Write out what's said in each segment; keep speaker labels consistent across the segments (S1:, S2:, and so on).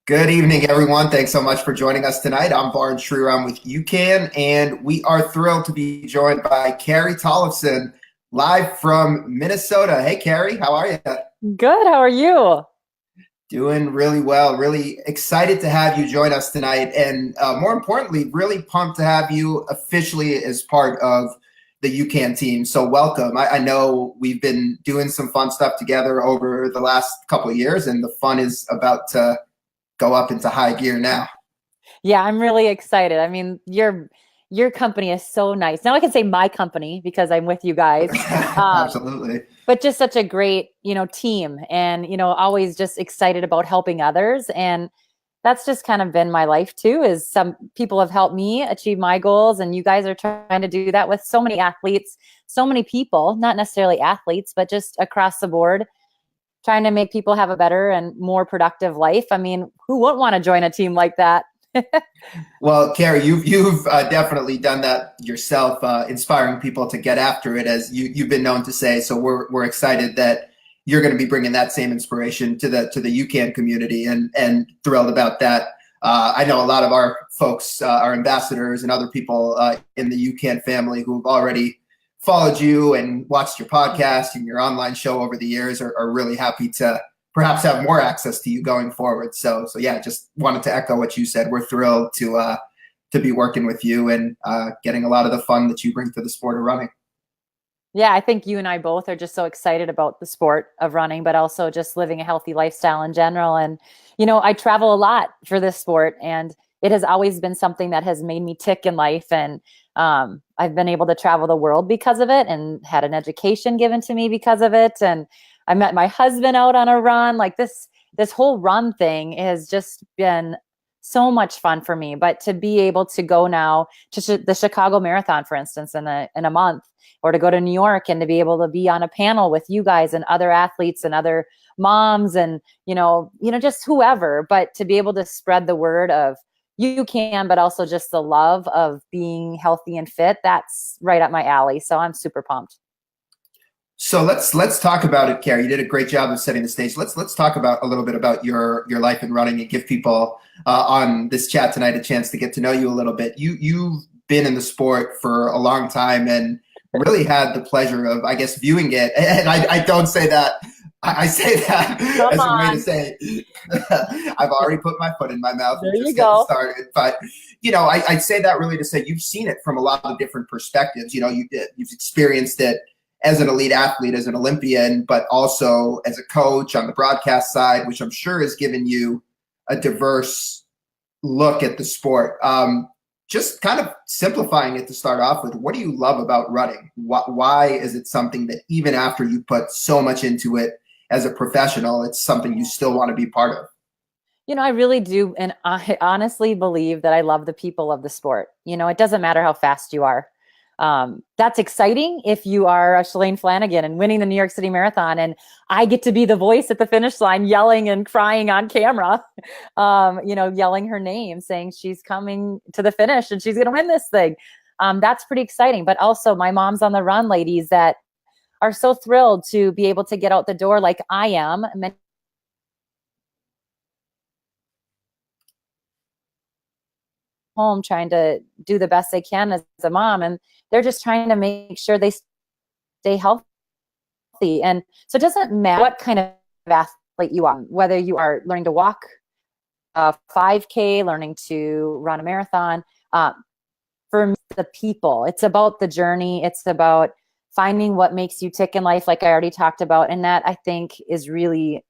S1: Good evening, everyone. Thanks so much for joining us tonight. I'm Varun Sriram with UCAN, and we are thrilled to be joined by Carrie Tollefson, live from Minnesota. Hey, Carrie, how are you?
S2: Good. How are you?
S1: Doing really well. Really excited to have you join us tonight, and more importantly, really pumped to have you officially as part of the UCAN team. So welcome. I know we've been doing some fun stuff together over the last couple of years, and the fun is about to go up into high gear now.
S2: Yeah, I'm really excited. I mean, your company is so nice. Now I can say my company because I'm with you guys. Um,
S1: Absolutely.
S2: but just such a great, team and, always just excited about helping others. And that's just kind of been my life too, is some people have helped me achieve my goals. And you guys are trying to do that with so many athletes, so many people, not necessarily athletes, but just across the board, trying to make people have a better and more productive life. I mean, who wouldn't want to join a team like that?
S1: Well, Carrie, you've definitely done that yourself, inspiring people to get after it, as you've been known to say. So we're excited that you're going to be bringing that same inspiration to the UCAN community, and thrilled about that. I know a lot of our folks, our ambassadors, and other people in the UCAN family who've already followed you and watched your podcast and your online show over the years are really happy to perhaps have more access to you going forward. So yeah, just wanted to echo what you said. We're thrilled to be working with you and getting a lot of the fun that you bring to the sport of running.
S2: Yeah, I think you and I both are just so excited about the sport of running, but also just living a healthy lifestyle in general. And, I travel a lot for this sport, and it has always been something that has made me tick in life. And I've been able to travel the world because of it and had an education given to me because of it. And I met my husband out on a run. Like this whole run thing has just been so much fun for me. But to be able to go now to the Chicago Marathon, for instance, in a month, or to go to New York and to be able to be on a panel with you guys and other athletes and other moms and just whoever, but to be able to spread the word of you can, but also just the love of being healthy and fit, that's right up my alley. So I'm super pumped.
S1: So let's talk about it, Carrie. You did a great job of setting the stage. Let's talk about a little bit about your life in running and give people on this chat tonight a chance to get to know you a little bit. You've been in the sport for a long time and really had the pleasure of, I guess, viewing it. And I don't say that. I say that
S2: Come
S1: as a way to
S2: on.
S1: say I've already put my foot in my mouth and
S2: There you
S1: just getting
S2: go.
S1: started. But I say that really to say you've seen it from a lot of different perspectives. You've experienced it as an elite athlete, as an Olympian, but also as a coach on the broadcast side, which I'm sure has given you a diverse look at the sport. Just kind of simplifying it to start off with, what do you love about running? Why is it something that even after you put so much into it as a professional, it's something you still want to be part of?
S2: I really do. And I honestly believe that I love the people of the sport. It doesn't matter how fast you are. That's exciting if you are a Shalane Flanagan and winning the New York City Marathon, and I get to be the voice at the finish line, yelling and crying on camera, yelling her name, saying she's coming to the finish and she's going to win this thing. That's pretty exciting. But also my mom's on the run ladies that are so thrilled to be able to get out the door like I am. Home trying to do the best they can as a mom, and they're just trying to make sure they stay healthy. And so it doesn't matter what kind of athlete you are, whether you are learning to walk a 5K, learning to run a marathon. For me, the people, it's about the journey. It's about finding what makes you tick in life, like I already talked about. And that, I think, is really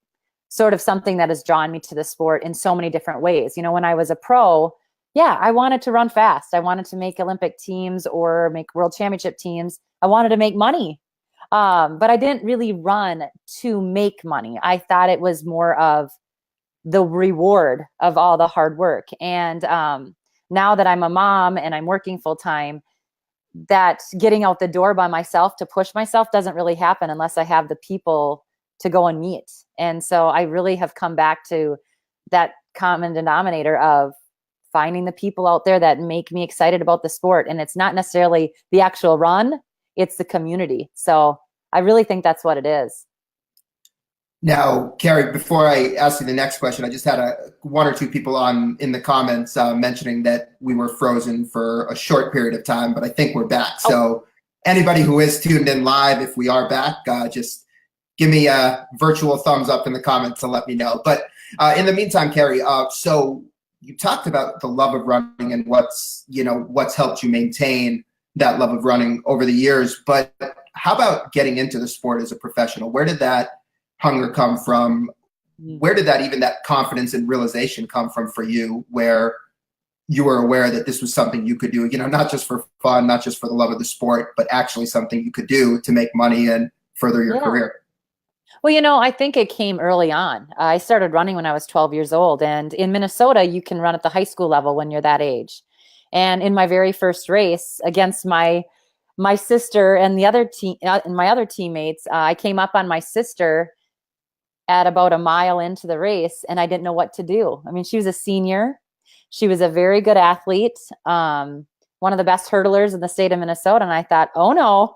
S2: sort of something that has drawn me to the sport in so many different ways. When I was a pro, yeah, I wanted to run fast. I wanted to make Olympic teams or make world championship teams. I wanted to make money. But I didn't really run to make money. I thought it was more of the reward of all the hard work. And now that I'm a mom and I'm working full time, that getting out the door by myself to push myself doesn't really happen unless I have the people to go and meet. And so I really have come back to that common denominator of finding the people out there that make me excited about the sport. And it's not necessarily the actual run, it's the community. So I really think that's what it is.
S1: Now, Carrie, before I ask you the next question, I just had a one or two people in the comments mentioning that we were frozen for a short period of time, but I think we're back. So anybody who is tuned in live, if we are back, just give me a virtual thumbs up in the comments and let me know. But in the meantime, Carrie, so you talked about the love of running and what's helped you maintain that love of running over the years. But how about getting into the sport as a professional? Where did that hunger come from? Where did that confidence and realization come from for you, where you were aware that this was something you could do, not just for fun, not just for the love of the sport, but actually something you could do to make money and further your career?
S2: Well, I think it came early on. I started running when I was 12 years old. And in Minnesota, you can run at the high school level when you're that age. And in my very first race against my sister and my other teammates, I came up on my sister at about a mile into the race, and I didn't know what to do. I mean, she was a senior. She was a very good athlete, one of the best hurdlers in the state of Minnesota. And I thought, oh no,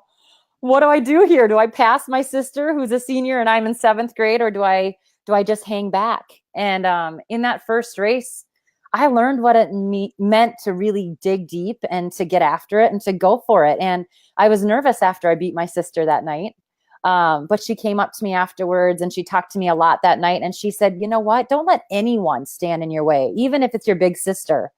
S2: what do I do here? Do I pass my sister who's a senior and I'm in 7th grade, or do I just hang back? And in that first race, I learned what it meant to really dig deep and to get after it and to go for it. And I was nervous after I beat my sister that night. But she came up to me afterwards and she talked to me a lot that night. And she said, you know what? Don't let anyone stand in your way, even if it's your big sister.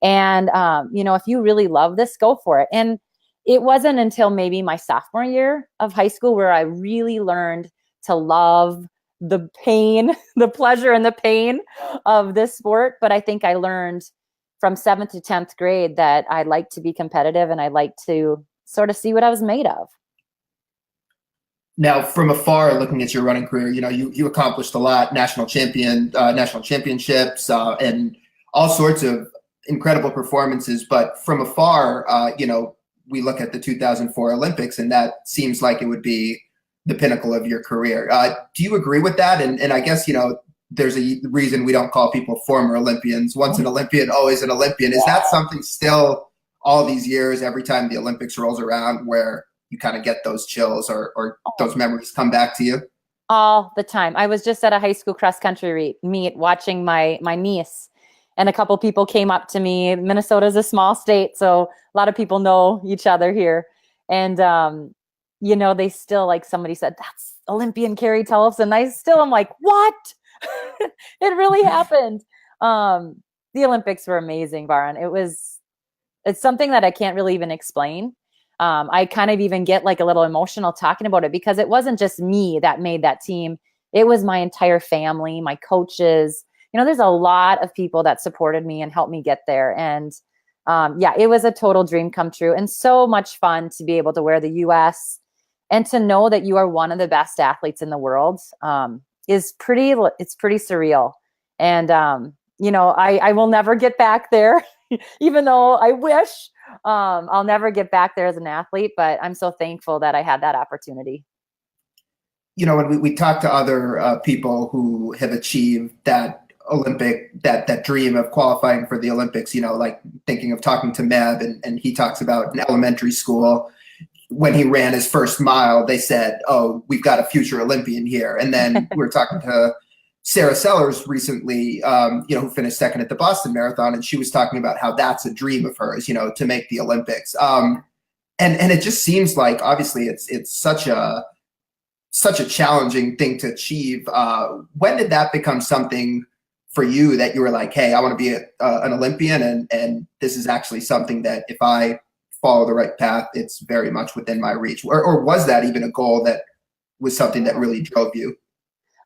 S2: And, if you really love this, go for it. And it wasn't until maybe my sophomore year of high school where I really learned to love the pain, the pleasure and the pain of this sport. But I think I learned from 7th to 10th grade that I like to be competitive and I like to sort of see what I was made of.
S1: Now, from afar, looking at your running career, you accomplished a lot, national championships, and all sorts of incredible performances. But from afar, we look at the 2004 Olympics, and that seems like it would be the pinnacle of your career. Do you agree with that? And I guess, there's a reason we don't call people former Olympians. Once an Olympian, always an Olympian. Is that something still all these years, every time the Olympics rolls around, where you kind of get those chills or those memories come back to you?
S2: All the time. I was just at a high school cross country meet watching my niece, and a couple people came up to me. Minnesota is a small state, so a lot of people know each other here. And, they still, like somebody said, that's Olympian Carrie Tollefson. I'm like, what? It really happened. The Olympics were amazing, Baran. It's something that I can't really even explain. I kind of even get like a little emotional talking about it, because it wasn't just me that made that team. It was my entire family, my coaches. There's a lot of people that supported me and helped me get there. And it was a total dream come true, and so much fun to be able to wear the US and to know that you are one of the best athletes in the world. It's pretty surreal. And, I will never get back there, even though I wish. I'll never get back there as an athlete, but I'm so thankful that I had that opportunity.
S1: When we talk to other people who have achieved that that dream of qualifying for the Olympics, like thinking of talking to Meb, and he talks about in elementary school, when he ran his first mile, they said, oh, we've got a future Olympian here. And then we were talking to Sarah Sellers recently, who finished second at the Boston Marathon, and she was talking about how that's a dream of hers, to make the Olympics. And it just seems like, obviously, it's such a challenging thing to achieve. When did that become something for you that you were like, hey, I want to be an Olympian, and this is actually something that if I follow the right path, it's very much within my reach? Or was that even a goal that was something that really drove you?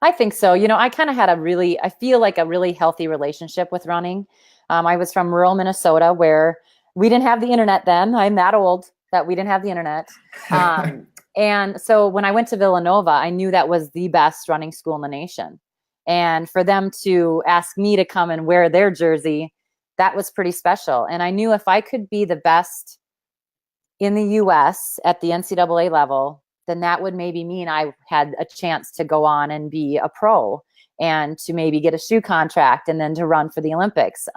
S2: I think so. I kind of had I feel like a really healthy relationship with running. I was from rural Minnesota, where we didn't have the internet then. I'm that old that we didn't have the internet. And so when I went to Villanova, I knew that was the best running school in the nation. And for them to ask me to come and wear their jersey, that was pretty special. And I knew if I could be the best in the US at the NCAA level, then that would maybe mean I had a chance to go on and be a pro and to maybe get a shoe contract and then to run for the Olympics.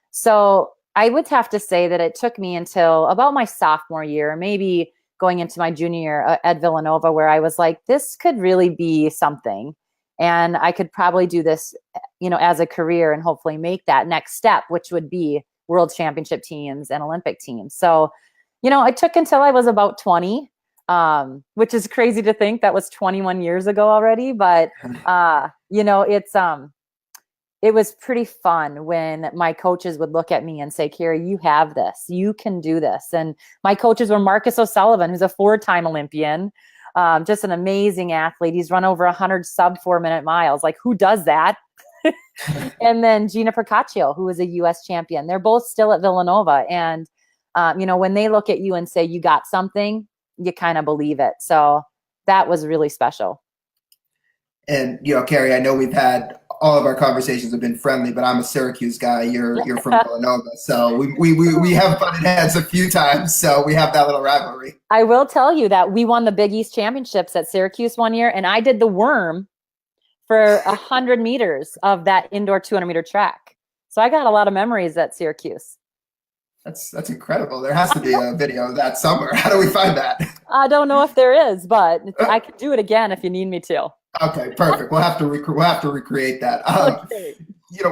S2: So I would have to say that it took me until about my sophomore year, maybe going into my junior year at Villanova, where I was like, this could really be something. And I could probably do this, as a career and hopefully make that next step, which would be world championship teams and Olympic teams. So, it took until I was about 20, which is crazy to think that was 21 years ago already. But, it was pretty fun when my coaches would look at me and say, Carrie, you have this, you can do this. And my coaches were Marcus O'Sullivan, who's a 4-time Olympian, just an amazing athlete. He's run over 100 sub 4-minute miles. Like, who does that? And then Gina Procaccio, who was a US champion. They're both still at Villanova. And, when they look at you and say, you got something, you kind of believe it. So that was really special.
S1: And, Carrie, I know we've had all of our conversations have been friendly, but I'm a Syracuse guy. You're from Villanova. So we have butted heads a few times. So we have that little rivalry.
S2: I will tell you that we won the Big East championships at Syracuse one year, and I did the worm for 100 meters of that indoor 200-meter track. So I got a lot of memories at Syracuse.
S1: That's incredible. There has to be a video of that somewhere. How do we find that?
S2: I don't know if there is, but I could do it again if you need me to.
S1: Okay, perfect. We'll have to recreate that.
S2: Okay.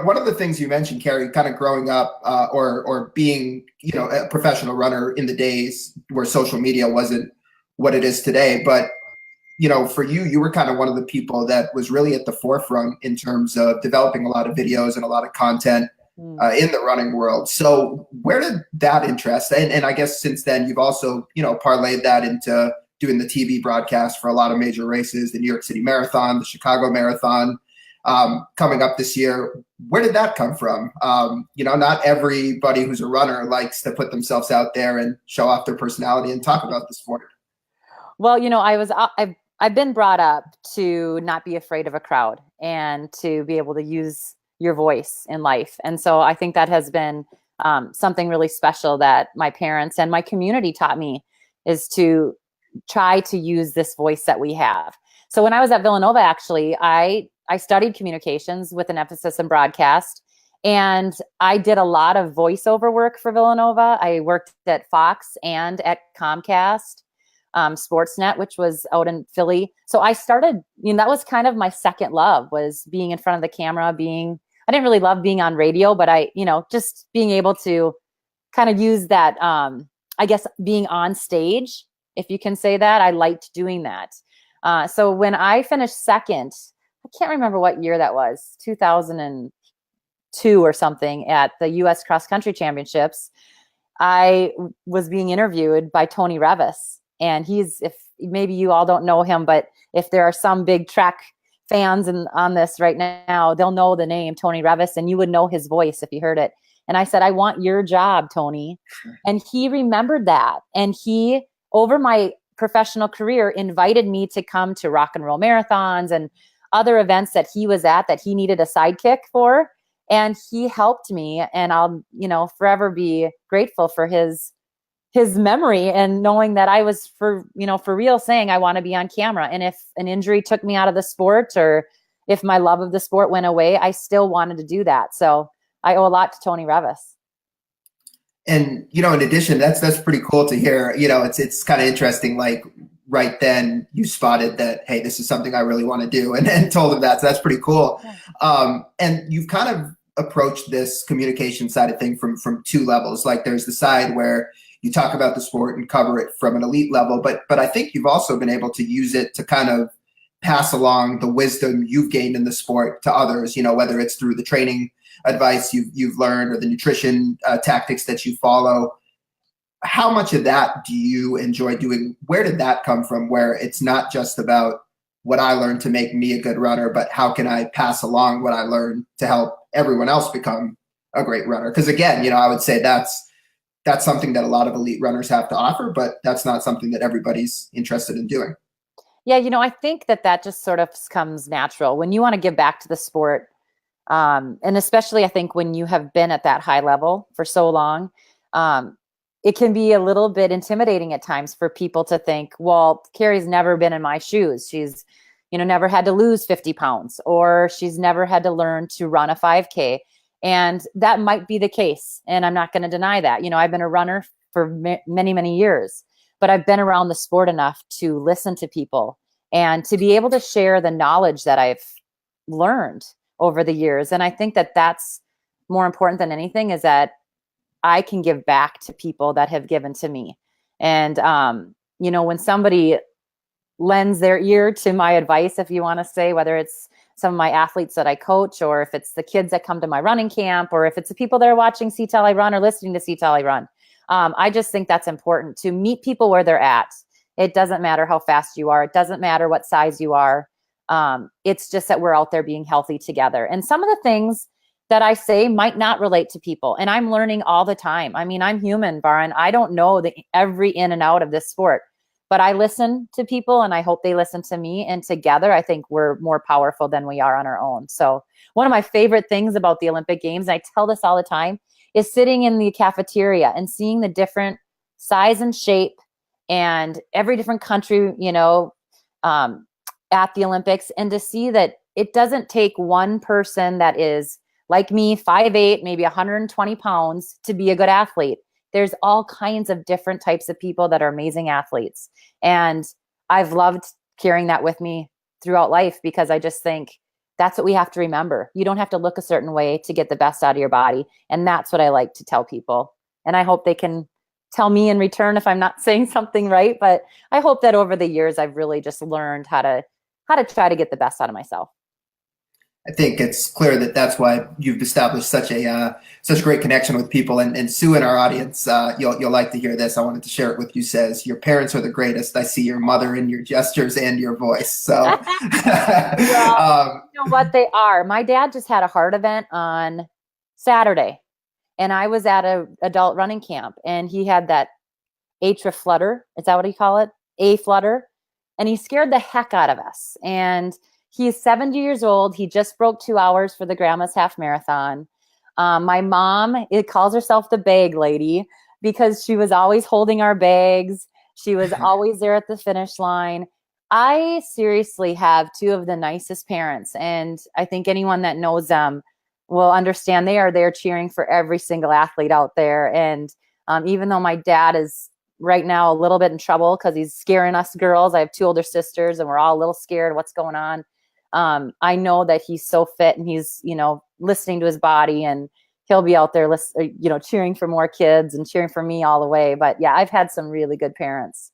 S1: One of the things you mentioned, Carrie, kind of growing up or being, a professional runner in the days where social media wasn't what it is today. But, for you were kind of one of the people that was really at the forefront in terms of developing a lot of videos and a lot of content in the running world. So where did that interest? And I guess since then, you've also, parlayed that into doing the TV broadcast for a lot of major races, the New York City Marathon, the Chicago Marathon, coming up this year. Where did that come from? Not everybody who's a runner likes to put themselves out there and show off their personality and talk about the sport.
S2: Well, I've been brought up to not be afraid of a crowd and to be able to use your voice in life. And so I think that has been something really special that my parents and my community taught me, is to try to use this voice that we have. So when I was at Villanova, actually, I studied communications with an emphasis in broadcast, and I did a lot of voiceover work for Villanova. I worked at Fox and at Comcast, Sportsnet, which was out in Philly. So I started, that was kind of my second love, was being in front of the camera. I didn't really love being on radio, but just being able to kind of use that, I guess, being on stage, if you can say that. I liked doing that. So when I finished second, I can't remember what year that was, 2002 or something, at the US Cross Country Championships, I was being interviewed by Tony Revis. And if maybe you all don't know him, but if there are some big track fans on this right now, they'll know the name Tony Revis, and you would know his voice if you heard it. And I said, I want your job, Tony. And he remembered that. And he, over my professional career, invited me to come to rock and roll marathons and other events that he was at that he needed a sidekick for. And he helped me, and I'll, forever be grateful for his memory, and knowing that I was for real saying I want to be on camera. And if an injury took me out of the sport, or if my love of the sport went away, I still wanted to do that. So I owe a lot to Tony Revis.
S1: And, in addition, that's pretty cool to hear. It's kind of interesting, like right then you spotted that, hey, this is something I really want to do, and told him that. So that's pretty cool. And you've kind of approached this communication side of thing from two levels. Like, there's the side where you talk about the sport and cover it from an elite level, but I think you've also been able to use it to kind of pass along the wisdom you've gained in the sport to others, whether it's through the training advice you've learned or the nutrition tactics that you follow. How much of that do you enjoy doing? Where did that come from, where it's not just about what I learned to make me a good runner, but how can I pass along what I learned to help everyone else become a great runner? Because again, I would say that's something that a lot of elite runners have to offer, but that's not something that everybody's interested in doing.
S2: Yeah, I think that just sort of comes natural when you want to give back to the sport. And especially I think when you have been at that high level for so long, it can be a little bit intimidating at times for people to think, well, Carrie's never been in my shoes. She's, never had to lose 50 pounds, or she's never had to learn to run a 5K. And that might be the case. And I'm not going to deny that. I've been a runner for many, many years, but I've been around the sport enough to listen to people and to be able to share the knowledge that I've learned over the years. And I think that that's more important than anything, is that I can give back to people that have given to me. And, when somebody lends their ear to my advice, if you want to say, whether it's some of my athletes that I coach, or if it's the kids that come to my running camp, or if it's the people that are watching See Tell I Run or listening to See Tell I Run, I just think that's important, to meet people where they're at. It doesn't matter how fast you are. It doesn't matter what size you are. It's just that we're out there being healthy together. And some of the things that I say might not relate to people. And I'm learning all the time. I mean, I'm human, Baran. I don't know every in and out of this sport, but I listen to people, and I hope they listen to me. And together, I think we're more powerful than we are on our own. So one of my favorite things about the Olympic Games, and I tell this all the time, is sitting in the cafeteria and seeing the different size and shape and every different country, at the Olympics, and to see that it doesn't take one person that is like me, 5'8", maybe 120 pounds, to be a good athlete. There's all kinds of different types of people that are amazing athletes. And I've loved carrying that with me throughout life, because I just think that's what we have to remember. You don't have to look a certain way to get the best out of your body. And that's what I like to tell people. And I hope they can tell me in return if I'm not saying something right. But I hope that over the years, I've really just learned how to try to get the best out of myself.
S1: I think it's clear that that's why you've established such great connection with people. And Sue, in our audience, you'll like to hear this. I wanted to share it with you. Says, your parents are the greatest. I see your mother in your gestures and your voice. So,
S2: well, you know what they are. My dad just had a heart event on Saturday, and I was at a adult running camp, and he had that atrial flutter. Is that what you call it? A flutter. And he scared the heck out of us. And he's 70 years old. He just broke 2 hours for the Grandma's Half Marathon. My mom, calls herself the bag lady, because she was always holding our bags. She was always there at the finish line. I seriously have two of the nicest parents. And I think anyone that knows them will understand they are there cheering for every single athlete out there. And even though my dad is right now a little bit in trouble because he's scaring us girls, I have two older sisters, and we're all a little scared what's going on. I know that he's so fit, and he's, listening to his body, and he'll be out there, cheering for more kids and cheering for me all the way. But yeah, I've had some really good parents.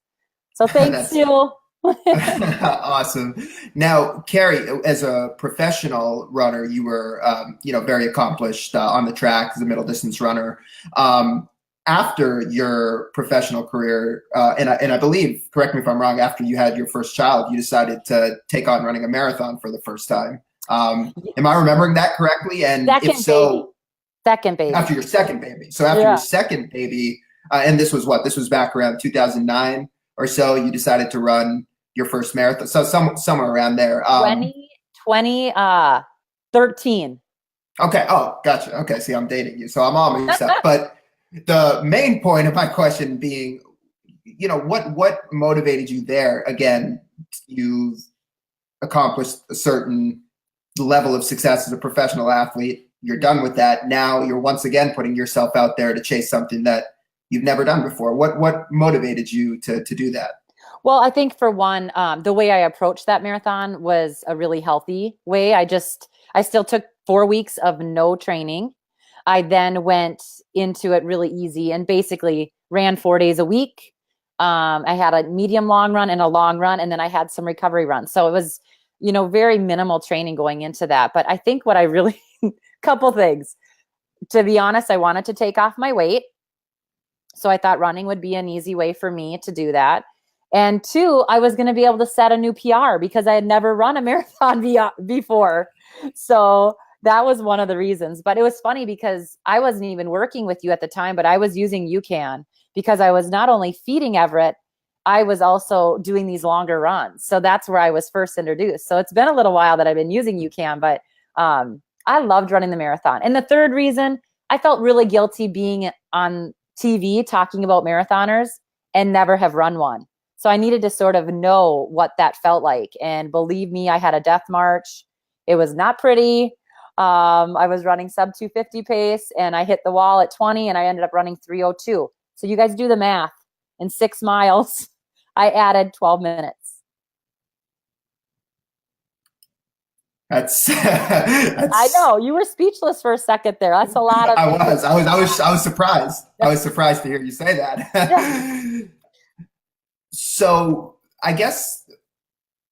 S2: So thanks, Sue.
S1: Awesome. Now, Carrie, as a professional runner, you were, very accomplished on the track as a middle distance runner. After your professional career, and I believe, correct me if I'm wrong, after you had your first child, you decided to take on running a marathon for the first time. Am I remembering that correctly? And if so,
S2: second baby.
S1: After your second baby. So after your second baby, and this was back around 2009 or so, you decided to run your first marathon. So somewhere around there.
S2: 2013.
S1: Okay. Oh, gotcha. Okay. See, I'm dating you. So I'm almost up. But the main point of my question being, what motivated you there? Again, you've accomplished a certain level of success as a professional athlete. You're done with that. Now you're once again putting yourself out there to chase something that you've never done before. What motivated you to do that?
S2: Well, I think for one, the way I approached that marathon was a really healthy way. I still took 4 weeks of no training. I then went into it really easy and basically ran 4 days a week. I had a medium long run and a long run, and then I had some recovery runs. So it was, very minimal training going into that. But I think what I really, couple things, to be honest, I wanted to take off my weight. So I thought running would be an easy way for me to do that. And two, I was going to be able to set a new PR because I had never run a marathon before. So that was one of the reasons. But it was funny because I wasn't even working with you at the time, but I was using UCAN because I was not only feeding Everett, I was also doing these longer runs. So that's where I was first introduced. So it's been a little while that I've been using UCAN, but I loved running the marathon. And the third reason, I felt really guilty being on TV talking about marathoners and never have run one. So I needed to sort of know what that felt like. And believe me, I had a death march. It was not pretty. I was running sub 250 pace, and I hit the wall at 20, and I ended up running 3:02. So you guys do the math. In 6 miles, I added 12 minutes. I know you were speechless for a second there. That's a lot of.
S1: I was surprised. I was surprised to hear you say that.
S2: Yeah.
S1: So I guess,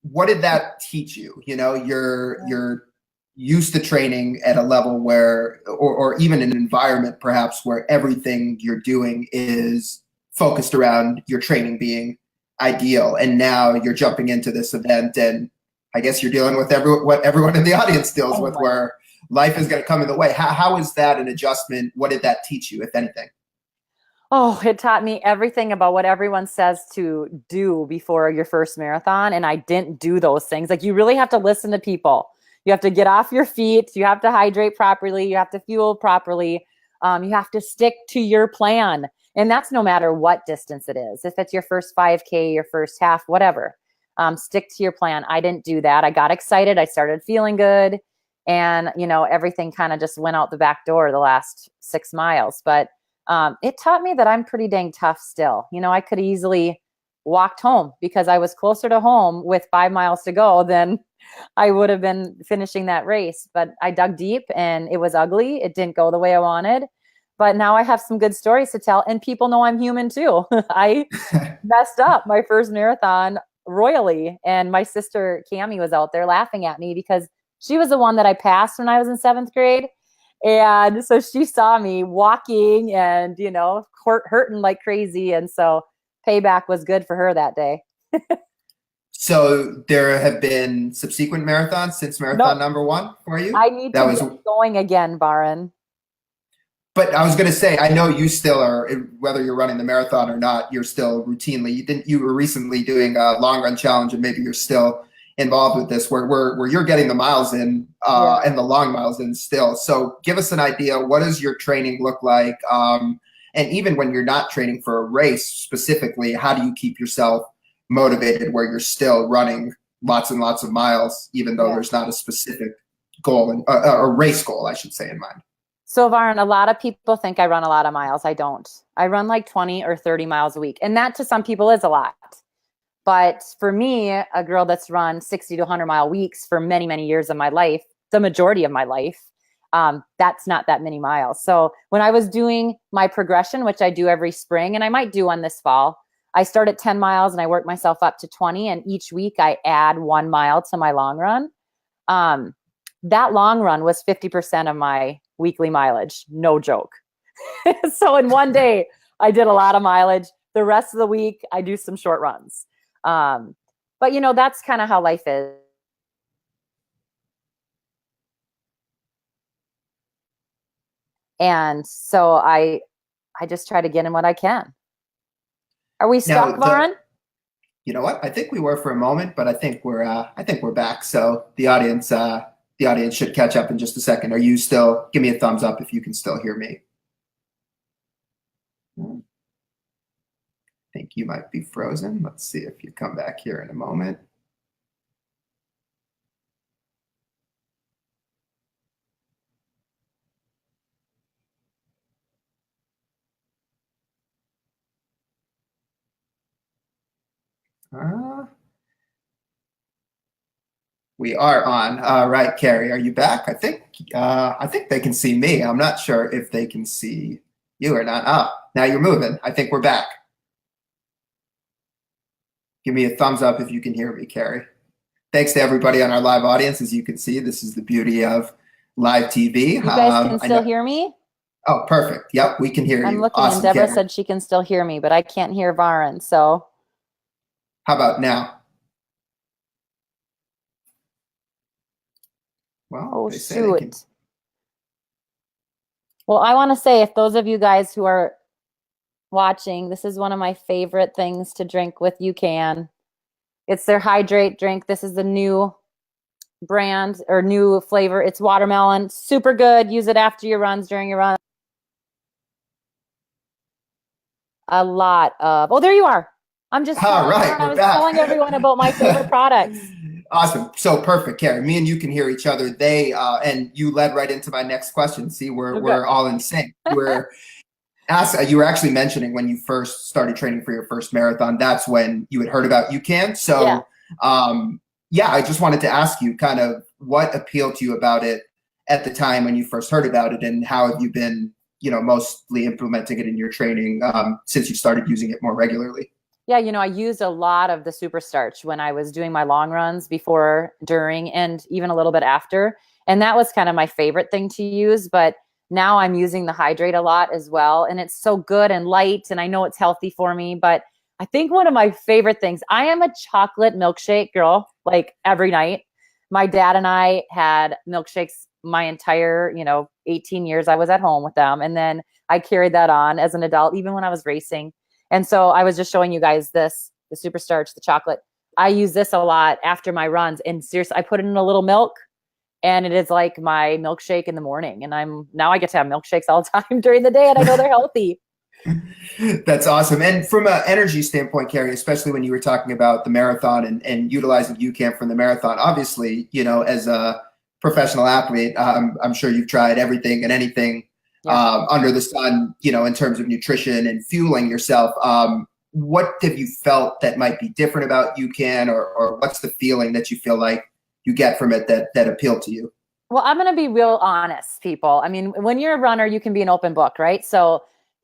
S1: what did that teach you? You know, you're used to training at a level where, or even an environment perhaps where everything you're doing is focused around your training being ideal, and now you're jumping into this event, and I guess you're dealing with what everyone in the audience deals with, where life is going to come in the way. How is that an adjustment? What did that teach you, if anything?
S2: Oh, it taught me everything about what everyone says to do before your first marathon. And I didn't do those things. Like, you really have to listen to people. You have to get off your feet. You have to hydrate properly. You have to fuel properly. You have to stick to your plan. And that's no matter what distance it is. If it's your first 5K, your first half, whatever, stick to your plan. I didn't do that. I got excited. I started feeling good. And, you know, everything kind of just went out the back door the last 6 miles. But it taught me that I'm pretty dang tough still. You know, I could easily walked home because I was closer to home with 5 miles to go than I would have been finishing that race. But I dug deep and it was ugly. It didn't go the way I wanted. But now I have some good stories to tell, and people know I'm human too. I messed up my first marathon royally, and my sister Cammie was out there laughing at me because she was the one that I passed when I was in 7th grade. And so she saw me walking and, you know, hurting like crazy. And so payback was good for her that day.
S1: So there have been subsequent marathons since marathon number 1 for you?
S2: I need to get going again, Baran.
S1: But I was going to say, I know you still are, whether you're running the marathon or not, you're still routinely, you were recently doing a long run challenge, and maybe you're still involved with this, where you're getting the miles in and the long miles in still. So give us an idea. What does your training look like? And even when you're not training for a race specifically, how do you keep yourself motivated where you're still running lots and lots of miles, even though there's not a specific goal, a race goal, I should say, in mind?
S2: So, Varn, a lot of people think I run a lot of miles. I don't. I run like 20 or 30 miles a week. And that to some people is a lot. But for me, a girl that's run 60 to 100 mile weeks for many, many years of my life, the majority of my life, that's not that many miles. So when I was doing my progression, which I do every spring, and I might do one this fall, I start at 10 miles and I work myself up to 20. And each week I add 1 mile to my long run. That long run was 50% of my weekly mileage. No joke. So in one day, I did a lot of mileage. The rest of the week, I do some short runs. But, you know, that's kind of how life is. And so I just try to get in what I can. Are we stuck, Varn?
S1: You know what? I think we were for a moment, but I think we're back. So the audience should catch up in just a second. Are you still? Give me a thumbs up if you can still hear me. I think you might be frozen. Let's see if you come back here in a moment. We are on. All right, Carrie, are you back? I think they can see me. I'm not sure if they can see you or not. Oh, now you're moving. I think we're back. Give me a thumbs up if you can hear me, Carrie. Thanks to everybody on our live audience. As you can see, this is the beauty of live TV.
S2: You guys can still hear me?
S1: Oh, perfect. Yep, we can hear you.
S2: I'm looking, awesome, and Deborah said she can still hear me, but I can't hear Varun, so.
S1: How about now? Well,
S2: oh, shoot. Well, I want to say, if those of you guys who are watching, this is one of my favorite things to drink with UCAN. It's their Hydrate Drink. This is the new brand or new flavor. It's watermelon. Super good. Use it after your runs, during your runs. A lot of, oh, there you are. I'm just
S1: all right.
S2: I was telling everyone about my favorite products.
S1: Awesome. So perfect, Carrie. Me and you can hear each other. And you led right into my next question. See, we're all in sync. You were actually mentioning when you first started training for your first marathon, that's when you had heard about UCAN. So yeah, I just wanted to ask you kind of what appealed to you about it at the time when you first heard about it, and how have you been, mostly implementing it in your training since you started using it more regularly?
S2: Yeah, I used a lot of the super starch when I was doing my long runs before, during, and even a little bit after. And that was kind of my favorite thing to use. But now I'm using the Hydrate a lot as well. And it's so good and light. And I know it's healthy for me. But I think one of my favorite things, I am a chocolate milkshake girl, like every night. My dad and I had milkshakes my entire, 18 years I was at home with them. And then I carried that on as an adult, even when I was racing. And so I was just showing you guys this, the super starch, the chocolate. I use this a lot after my runs. And seriously, I put it in a little milk, and it is like my milkshake in the morning. And now I get to have milkshakes all the time during the day, and I know they're healthy.
S1: That's awesome. And from an energy standpoint, Carrie, especially when you were talking about the marathon and utilizing UCAN from the marathon, obviously, as a professional athlete, I'm sure you've tried everything and anything under the sun, in terms of nutrition and fueling yourself. What have you felt that might be different about UCAN, or what's the feeling that you feel like you get from it that appealed to you?
S2: Well, I'm going to be real honest, people. I mean, when you're a runner, you can be an open book, right? So,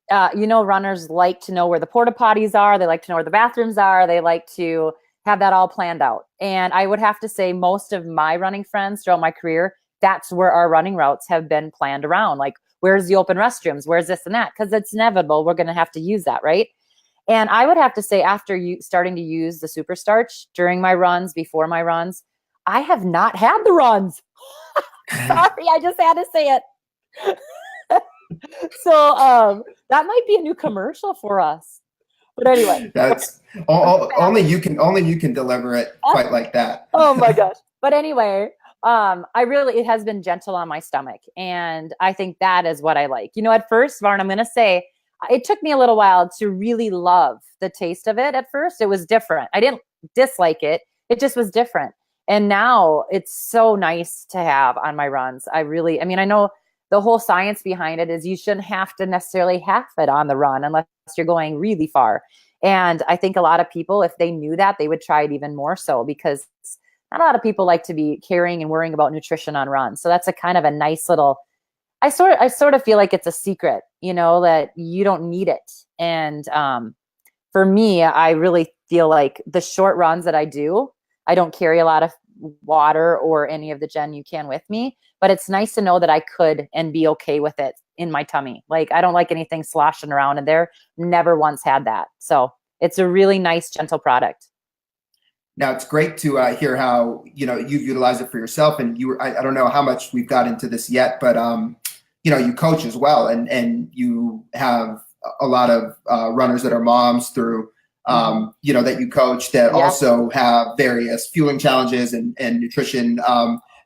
S2: runners like to know where the porta potties are. They like to know where the bathrooms are. They like to have that all planned out. And I would have to say most of my running friends throughout my career, that's where our running routes have been planned around. Like, where's the open restrooms? Where's this and that? Because it's inevitable. We're going to have to use that, right? And I would have to say, after starting to use the super starch during my runs, before my runs, I have not had the runs. Sorry, I just had to say it. So that might be a new commercial for us. But anyway,
S1: that's only you can deliver it quite like that.
S2: Oh my gosh. But anyway, it has been gentle on my stomach, and I think that is what I like. At first, Varn, I'm going to say it took me a little while to really love the taste of it. At first, it was different. I didn't dislike it. It just was different. And now it's so nice to have on my runs. I know the whole science behind it is you shouldn't have to necessarily have it on the run unless you're going really far. And I think a lot of people, if they knew that, they would try it even more so, because not a lot of people like to be carrying and worrying about nutrition on runs. So that's a kind of a nice little, I sort of feel like it's a secret, that you don't need it. And for me, I really feel like the short runs that I do, I don't carry a lot of water or any of the Gen UCAN with me, but it's nice to know that I could and be okay with it in my tummy. Like, I don't like anything sloshing around in there. Never once had that. So it's a really nice, gentle product.
S1: Now, it's great to hear how, you've utilized it for yourself. And I don't know how much we've got into this yet, but, you coach as well. And you have a lot of runners that are moms through, that you coach that also have various fueling challenges and nutrition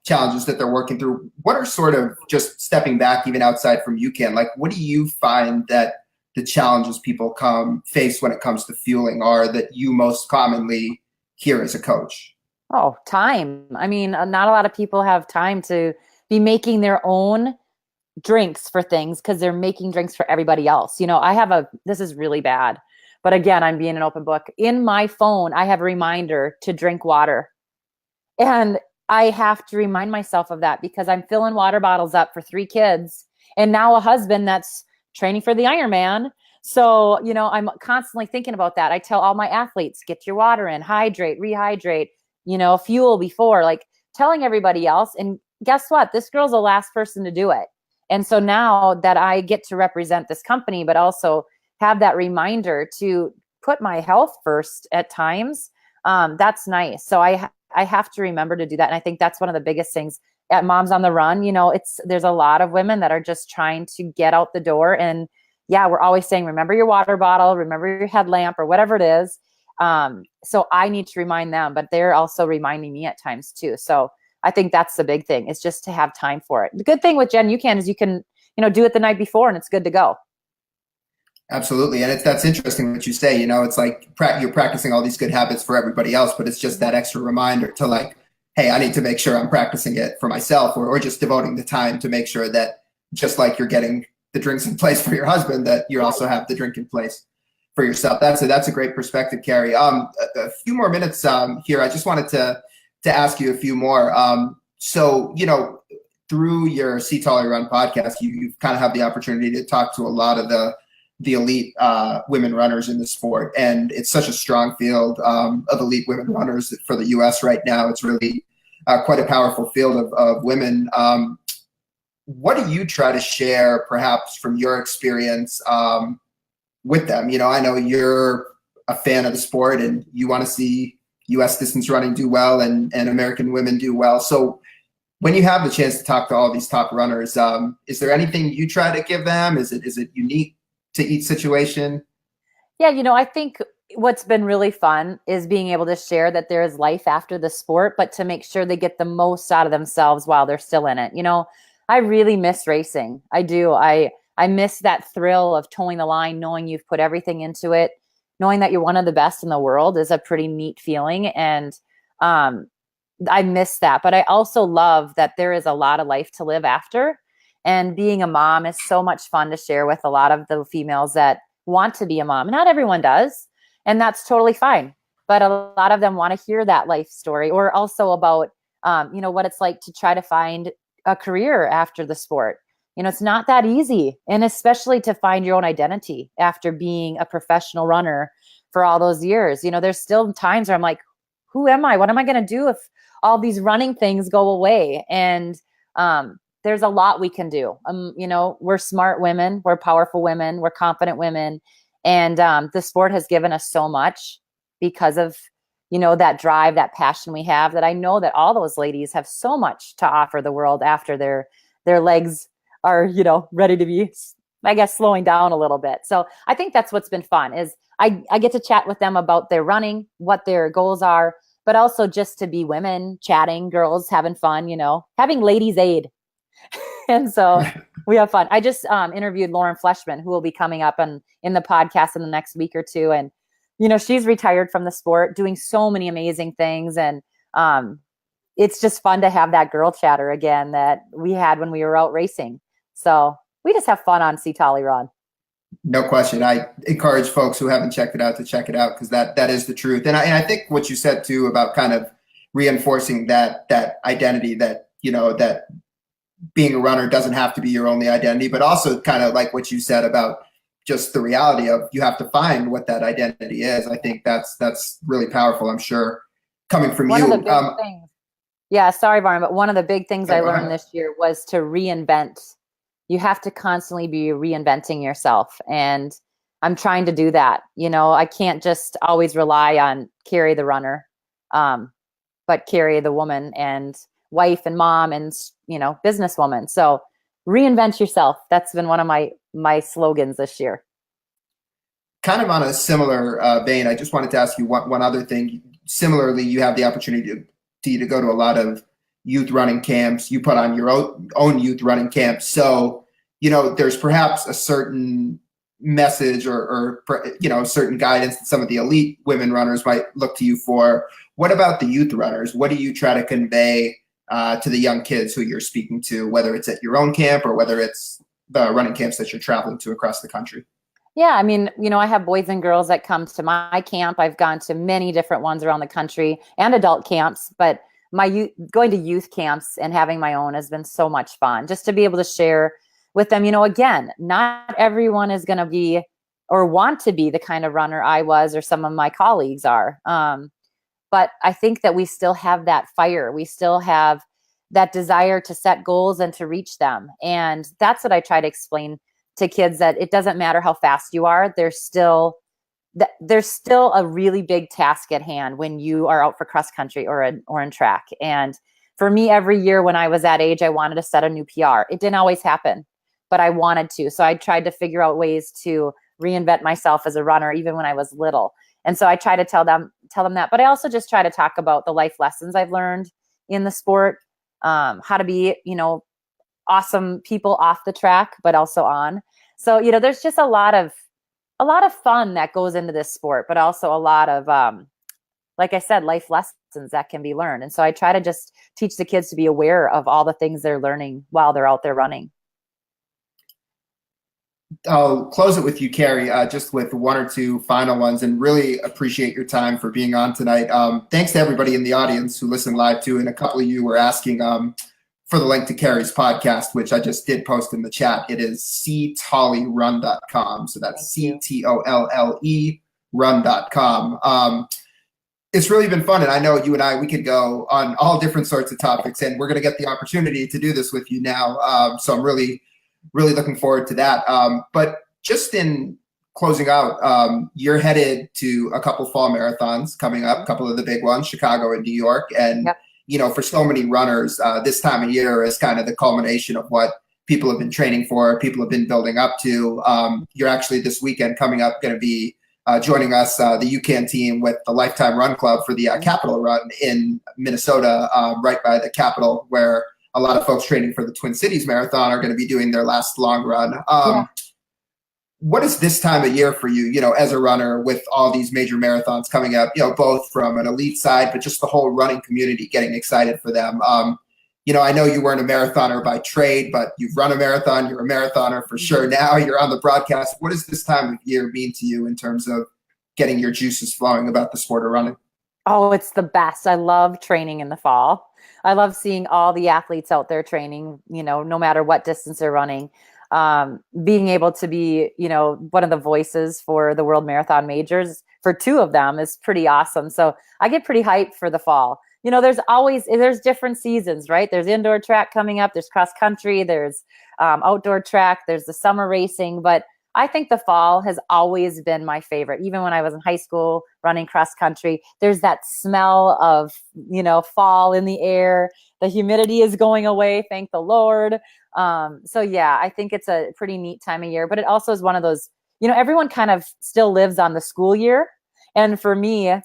S1: challenges that they're working through. What are sort of, just stepping back even outside from UCAN, like, what do you find that the challenges people face when it comes to fueling are that you most commonly hear as a coach?
S2: Oh, time. I mean, not a lot of people have time to be making their own drinks for things, because they're making drinks for everybody else. This is really bad, but again, I'm being an open book. In my phone, I have a reminder to drink water. And I have to remind myself of that, because I'm filling water bottles up for 3 kids and now a husband that's training for the Ironman. So, I'm constantly thinking about that. I tell all my athletes, get your water in, hydrate, rehydrate, fuel before, like telling everybody else. And guess what? This girl's the last person to do it. And so now that I get to represent this company, but also have that reminder to put my health first at times, that's nice. So I have to remember to do that. And I think that's one of the biggest things at Moms on the Run. There's a lot of women that are just trying to get out the door. And yeah, we're always saying, remember your water bottle, remember your headlamp, or whatever it is. So I need to remind them, but they're also reminding me at times too. So I think that's the big thing, is just to have time for it. The good thing with Gen UCAN is you can, do it the night before and it's good to go.
S1: Absolutely. And that's interesting what you say. It's like you're practicing all these good habits for everybody else, but it's just that extra reminder to, like, hey, I need to make sure I'm practicing it for myself, or just devoting the time to make sure that, just like you're getting the drinks in place for your husband, that you also have the drink in place for yourself. That's a great perspective, Carrie. A few more minutes here. I just wanted to to ask you a few more. So, through your See Taller Run podcast, you kind of have the opportunity to talk to a lot of the elite women runners in the sport. And it's such a strong field of elite women runners for the U.S. right now. It's really quite a powerful field of women. What do you try to share, perhaps from your experience with them? I know you're a fan of the sport and you want to see U.S. distance running do well and American women do well. So when you have the chance to talk to all these top runners, is there anything you try to give them? Is it unique to each situation?
S2: Yeah, I think what's been really fun is being able to share that there is life after the sport, but to make sure they get the most out of themselves while they're still in it. I really miss racing. I do. I miss that thrill of towing the line, knowing you've put everything into it, knowing that you're one of the best in the world is a pretty neat feeling. And I miss that. But I also love that there is a lot of life to live after. And being a mom is so much fun to share with a lot of the females that want to be a mom. Not everyone does, and that's totally fine. But a lot of them want to hear that life story, or also about, what it's like to try to find a career after the sport. It's not that easy. And especially to find your own identity after being a professional runner for all those years. There's still times where I'm like, who am I? What am I going to do if all these running things go away? And there's a lot we can do. We're smart women, we're powerful women, we're confident women. And the sport has given us so much because of, that drive, that passion we have, that I know that all those ladies have so much to offer the world after their legs are, ready to be, I guess, slowing down a little bit. So I think that's what's been fun is I get to chat with them about their running, what their goals are, but also just to be women, chatting, girls, having fun, having ladies aid. And so we have fun. I just interviewed Lauren Fleshman, who will be coming up in the podcast in the next week or two. And, she's retired from the sport, doing so many amazing things. And it's just fun to have that girl chatter again that we had when we were out racing. So we just have fun on See Tally Run.
S1: No question. I encourage folks who haven't checked it out to check it out, because that is the truth. And I think what you said too about kind of reinforcing that identity, that that being a runner doesn't have to be your only identity, but also kind of like what you said about just the reality of you have to find what that identity is. I think that's really powerful. I'm sure coming from
S2: One
S1: you.
S2: of the big things. Yeah, sorry, Varn, but one of the big things I learned this year was to reinvent. You have to constantly be reinventing yourself. And I'm trying to do that. I can't just always rely on Carrie the runner, but Carrie the woman and wife and mom and, businesswoman. So reinvent yourself. That's been one of my slogans this year.
S1: Kind of on a similar vein, I just wanted to ask you one other thing. Similarly, you have the opportunity to go to a lot of youth running camps. You put on your own youth running camps. So, there's perhaps a certain message or certain guidance that some of the elite women runners might look to you for. What about the youth runners? What do you try to convey to the young kids who you're speaking to, whether it's at your own camp or whether it's the running camps that you're traveling to across the country?
S2: Yeah, I mean, I have boys and girls that come to my camp. I've gone to many different ones around the country and adult camps, but going to youth camps and having my own has been so much fun, just to be able to share with them. Again, not everyone is going to be or want to be the kind of runner I was or some of my colleagues are. But I think that we still have that fire. We still have that desire to set goals and to reach them. And that's what I try to explain to kids, that it doesn't matter how fast you are. There's still a really big task at hand when you are out for cross country or in track. And for me, every year when I was that age, I wanted to set a new PR. It didn't always happen, but I wanted to. So I tried to figure out ways to reinvent myself as a runner, even when I was little. And so I try to tell them that, but I also just try to talk about the life lessons I've learned in the sport, how to be, awesome people off the track, but also on. So, there's just a lot of fun that goes into this sport, but also a lot of, like I said, life lessons that can be learned. And so I try to just teach the kids to be aware of all the things they're learning while they're out there running.
S1: I'll close it with you, Carrie, just with one or two final ones, and really appreciate your time for being on tonight. Thanks to everybody in the audience who listened live too, and a couple of you were asking for the link to Carrie's podcast, which I just did post in the chat. It is ctollyrun.com. So that's CTOLLE run.com. It's really been fun, and I know you and I, we could go on all different sorts of topics, and we're going to get the opportunity to do this with you now. So I'm really looking forward to that. But just in closing out, you're headed to a couple fall marathons coming up, a couple of the big ones, Chicago and New York. And,
S2: Yep.
S1: you know, for so many runners, this time of year is kind of the culmination of what people have been training for, people have been building up to. You're actually this weekend coming up going to be joining us, the UCAN team with the Lifetime Run Club for the Capitol Run in Minnesota, right by the Capitol, where a lot of folks training for the Twin Cities Marathon are going to be doing their last long run. What is this time of year for you, you know, as a runner with all these major marathons coming up, you know, both from an elite side, but just the whole running community getting excited for them? You know, I know you weren't a marathoner by trade, but you've run a marathon. You're a marathoner for sure. Now you're on the broadcast. What does this time of year mean to you in terms of getting your juices flowing about the sport of running?
S2: Oh, it's the best. I love training in the fall. I love seeing all the athletes out there training, you know, no matter what distance they're running. Being able to be, you know, one of the voices for the World Marathon Majors for two of them is pretty awesome. So I get pretty hyped for the fall. You know, there's different seasons, right? There's indoor track coming up, there's cross country, there's outdoor track, there's the summer racing, but I think the fall has always been my favorite. Even when I was in high school running cross country, there's that smell of, you know, fall in the air. The humidity is going away, thank the Lord. So yeah, I think it's a pretty neat time of year, but it also is one of those, you know, everyone kind of still lives on the school year. And for me,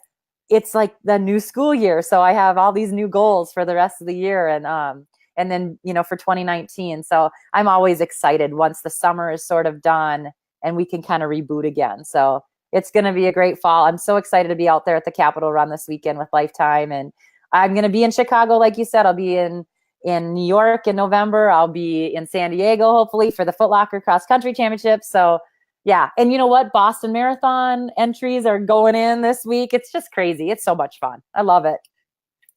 S2: it's like the new school year. So I have all these new goals for the rest of the year. And then, you know, for 2019. So I'm always excited once the summer is sort of done and we can kind of reboot again. So it's going to be a great fall. I'm so excited to be out there at the Capitol Run this weekend with Lifetime. And I'm going to be in Chicago, like you said. I'll be in New York in November. I'll be in San Diego, hopefully, for the Foot Locker Cross Country Championship. So yeah. And you know what? Boston Marathon entries are going in this week. It's just crazy. It's so much fun. I love it.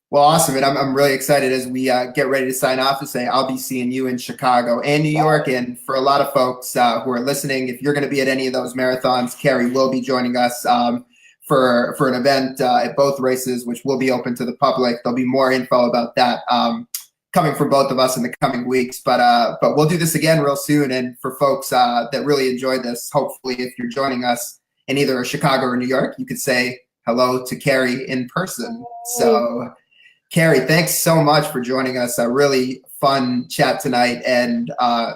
S1: Well, awesome. And I'm really excited as we get ready to sign off to say I'll be seeing you in Chicago and New York. And for a lot of folks who are listening, if you're going to be at any of those marathons, Carrie will be joining us for an event at both races, which will be open to the public. There'll be more info about that coming from both of us in the coming weeks. But we'll do this again real soon. And for folks that really enjoyed this, hopefully if you're joining us in either Chicago or New York, you could say hello to Carrie in person. So Carrie, thanks so much for joining us. A really fun chat tonight, and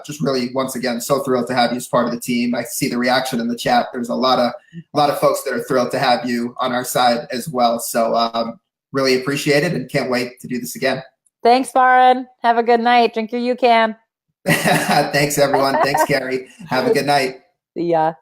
S1: just really, once again, so thrilled to have you as part of the team. I see the reaction in the chat. There's a lot of folks that are thrilled to have you on our side as well. So really appreciate it, and can't wait to do this again.
S2: Thanks, Farin. Have a good night. Drink your UCAN.
S1: Thanks, everyone. Thanks, Carrie. Have a good night.
S2: See ya.